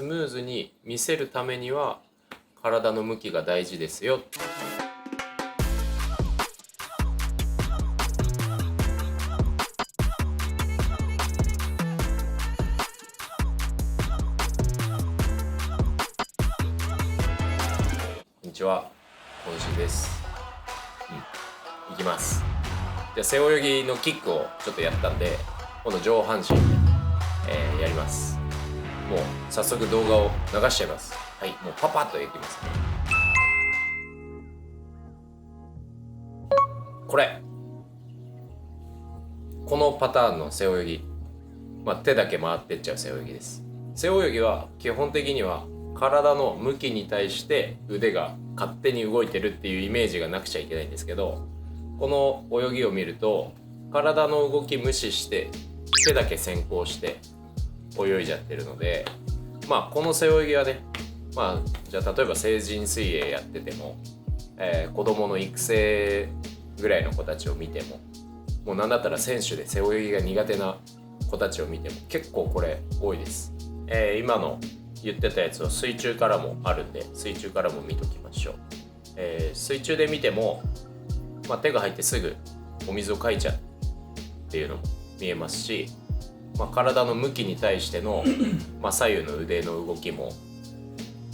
スムーズに見せるためには体の向きが大事ですよ。こんにちは、今週です。いきます。じゃあ背泳ぎのキックをちょっとやったんで、今度上半身で、やります。もう早速動画を流しちゃいます。はい、もうパパッといきますね。このパターンの背泳ぎ、手だけ回ってっちゃう背泳ぎです。背泳ぎは基本的には体の向きに対して腕が勝手に動いてるっていうイメージがなくちゃいけないんですけど、この泳ぎを見ると体の動き無視して手だけ先行して泳いじゃってるので、この背泳ぎはね、じゃあ例えば成人水泳やってても、子供の育成ぐらいの子たちを見ても、もうなんだったら選手で背泳ぎが苦手な子たちを見ても結構これ多いです。今の言ってたやつを水中からもあるんで、水中からも見ときましょう。水中で見ても、手が入ってすぐお水をかいちゃうっていうのも見えますし、体の向きに対しての、左右の腕の動きも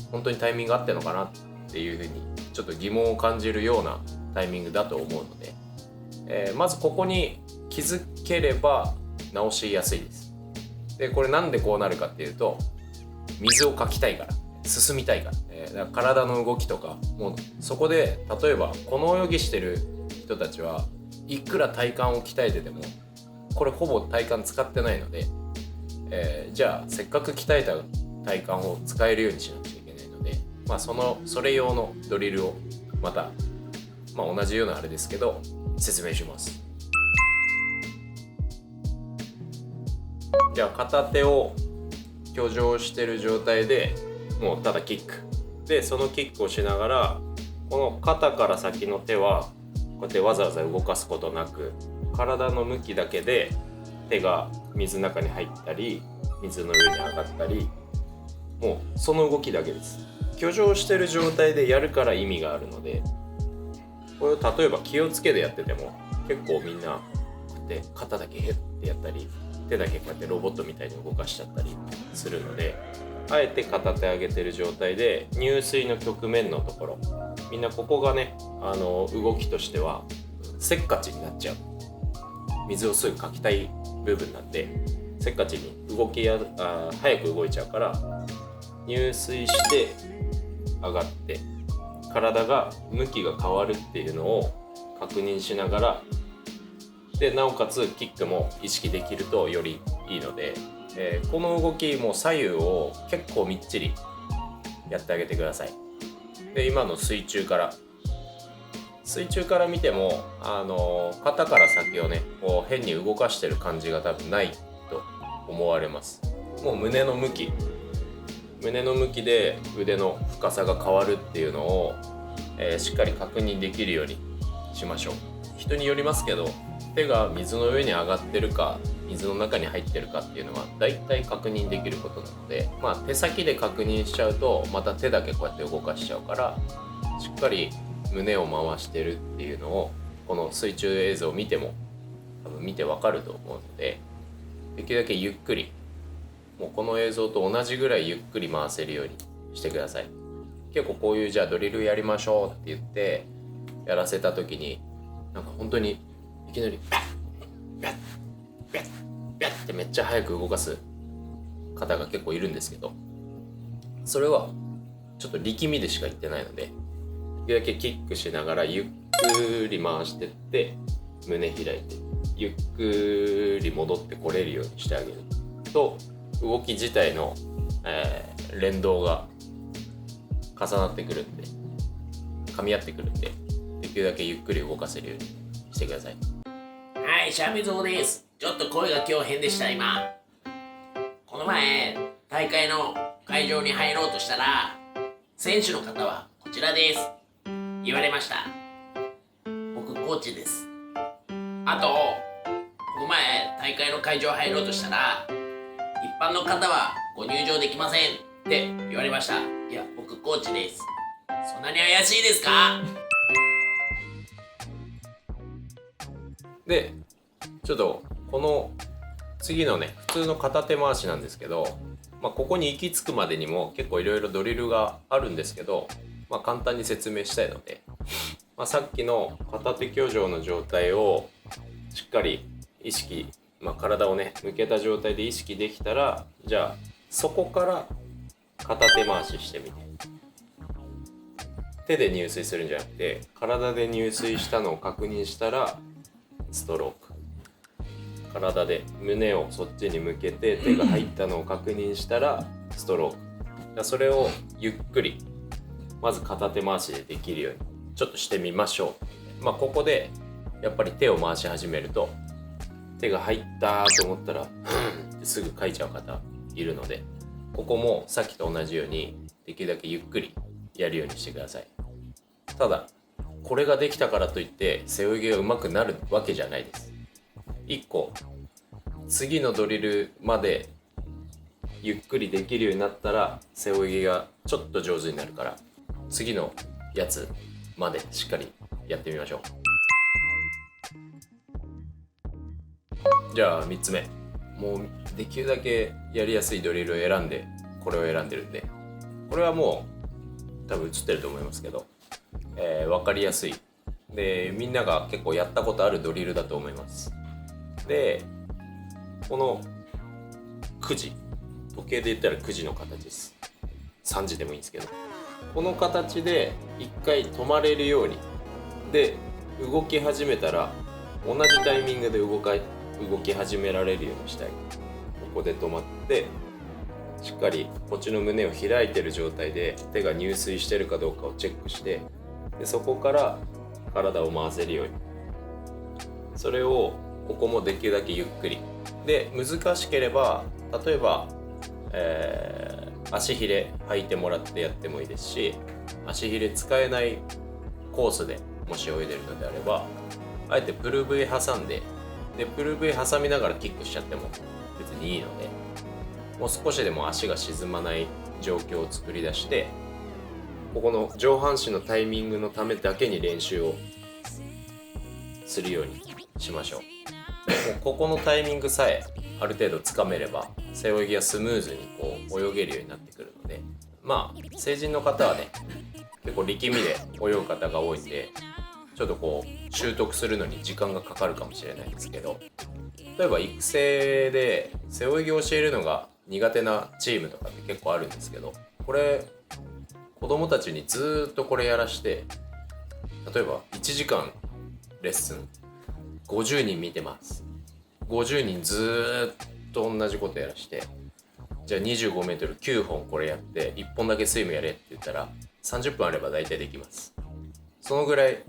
本当にタイミング合ってるのかなっていうふうにちょっと疑問を感じるようなタイミングだと思うので、まずここに気づければ直しやすいです。でこれなんでこうなるかっていうと、水をかきたいから、進みたいから、だから体の動きとかもうそこで、例えばこの泳ぎしてる人たちはいくら体幹を鍛えててもこれほぼ体幹使ってないので、じゃあせっかく鍛えた体幹を使えるようにしなくちゃいけないので、それ用のドリルをまた、同じようなあれですけど説明します。じゃあ片手を挙上してる状態でもうただキックで、そのキックをしながらこの肩から先の手はこうやってわざわざ動かすことなく、体の向きだけで手が水の中に入ったり水の上に上がったり、もうその動きだけです。挙上してる状態でやるから意味があるので、これを例えば気をつけでやってても結構みんなこうやって肩だけヘッってやったり、手だけこうやってロボットみたいに動かしちゃったりするので、あえて片手上げてる状態で入水の局面のところ、みんなここがね、動きとしてはせっかちになっちゃう、水をすぐかきたい部分なんでせっかちに早く動いちゃうから、入水して上がって体が向きが変わるっていうのを確認しながら、でなおかつキックも意識できるとよりいいので、この動きも左右を結構みっちりやってあげてください。で今の水中から見ても、肩から先をねこう変に動かしてる感じが多分ないと思われます。もう胸の向きで腕の深さが変わるっていうのを、しっかり確認できるようにしましょう。人によりますけど、手が水の上に上がってるか水の中に入ってるかっていうのはだいたい確認できることなので、手先で確認しちゃうとまた手だけこうやって動かしちゃうから、しっかり胸を回してるっていうのをこの水中映像を見ても多分見てわかると思うので、できるだけゆっくり、もうこの映像と同じぐらいゆっくり回せるようにしてください。結構こういうじゃあドリルやりましょうって言ってやらせた時に、なんか本当にいきなりピャッピャッピャッってめっちゃ早く動かす方が結構いるんですけど、それはちょっと力みでしか言ってないので、できるだけキックしながらゆっくり回してって胸開いてゆっくり戻ってこれるようにしてあげると、動き自体の、連動が重なってくるんで、噛み合ってくるんで、できるだけゆっくり動かせるようにしてください。はい、シャミゾウです。ちょっと声が今日変でした。今この前大会の会場に入ろうとしたら、選手の方はこちらです言われました。僕コーチです。あとこの前大会の会場入ろうとしたら、一般の方はご入場できませんって言われました。いや、僕コーチです。そんなに怪しいですか？でちょっとこの次のね普通の片手回しなんですけど、ここに行き着くまでにも結構いろいろドリルがあるんですけど、簡単に説明したいので、さっきの片手挙上の状態をしっかり意識、体をね向けた状態で意識できたら、じゃあそこから片手回ししてみて、手で入水するんじゃなくて体で入水したのを確認したらストローク、体で胸をそっちに向けて手が入ったのを確認したらストローク。それをゆっくりまず片手回しでできるようにちょっとしてみましょう。ここでやっぱり手を回し始めると手が入ったと思ったらってすぐ書いちゃう方いるので、ここもさっきと同じようにできるだけゆっくりやるようにしてください。ただこれができたからといって背泳ぎが上手くなるわけじゃないです。1個次のドリルまでゆっくりできるようになったら背泳ぎがちょっと上手になるから、次のやつまでしっかりやってみましょう。じゃあ3つ目、もうできるだけやりやすいドリルを選んでこれを選んでるんで、これはもう多分映ってると思いますけど、分かりやすいでみんなが結構やったことあるドリルだと思います。でこの9時、時計で言ったら9時の形です。3時でもいいんですけど、この形で1回止まれるようにで動き始めたら同じタイミングで動き始められるようにしたい。ここで止まってしっかりこっちの胸を開いてる状態で手が入水してるかどうかをチェックして、でそこから体を回せるように、それをここもできるだけゆっくりで、難しければ例えば、足ひれ履いてもらってやってもいいですし、足ひれ使えないコースでもし泳いでるのであればあえてプル V 挟んで、プル V 挟みながらキックしちゃっても別にいいので、もう少しでも足が沈まない状況を作り出して、ここの上半身のタイミングのためだけに練習をするようにしましょう。もうここのタイミングさえある程度つかめれば背泳ぎがスムーズにこう泳げるようになってくるので、成人の方はね結構力みで泳ぐ方が多いんで、ちょっとこう習得するのに時間がかかるかもしれないんですけど、例えば育成で背泳ぎを教えるのが苦手なチームとかって結構あるんですけど、これ子供たちにずっとこれやらして、例えば1時間レッスン50人見てます、50人ずっと同じことやらして、じゃあ 25m9 本これやって1本だけスイムやれって言ったら30分あれば大体できます。そのぐらい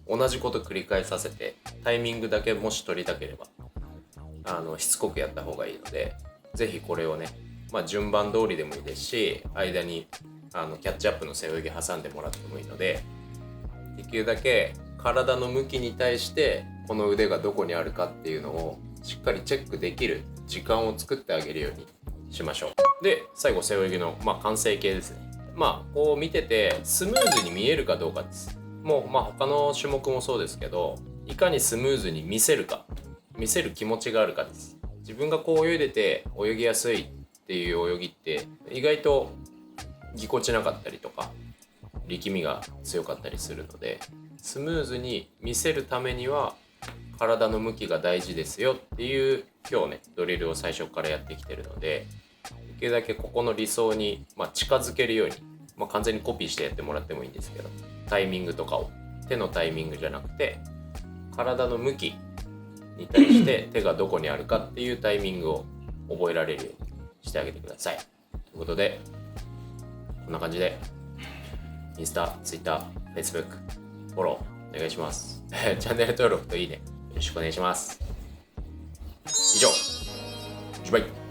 同じこと繰り返させて、タイミングだけもし取りたければしつこくやった方がいいので、ぜひこれをね、順番通りでもいいですし、間にキャッチアップの背泳ぎ挟んでもらってもいいので、できるだけ体の向きに対してこの腕がどこにあるかっていうのをしっかりチェックできる時間を作ってあげるようにしましょう。で最後背泳ぎの、完成形ですね。こう見ててスムーズに見えるかどうかです。もう他の種目もそうですけど、いかにスムーズに見せるか、見せる気持ちがあるかです。自分がこう泳いでて泳ぎやすいっていう泳ぎって意外とぎこちなかったりとか力みが強かったりするので、スムーズに見せるためには体の向きが大事ですよっていう今日ねドリルを最初からやってきてるので、できるだけここの理想に、近づけるように、完全にコピーしてやってもらってもいいんですけど、タイミングとかを手のタイミングじゃなくて体の向きに対して手がどこにあるかっていうタイミングを覚えられるようにしてあげてください。ということでこんな感じでインスタ、ツイッター、フェイスブックフォローお願いします。チャンネル登録といいねよろしくお願いします。以上、ジュバイ。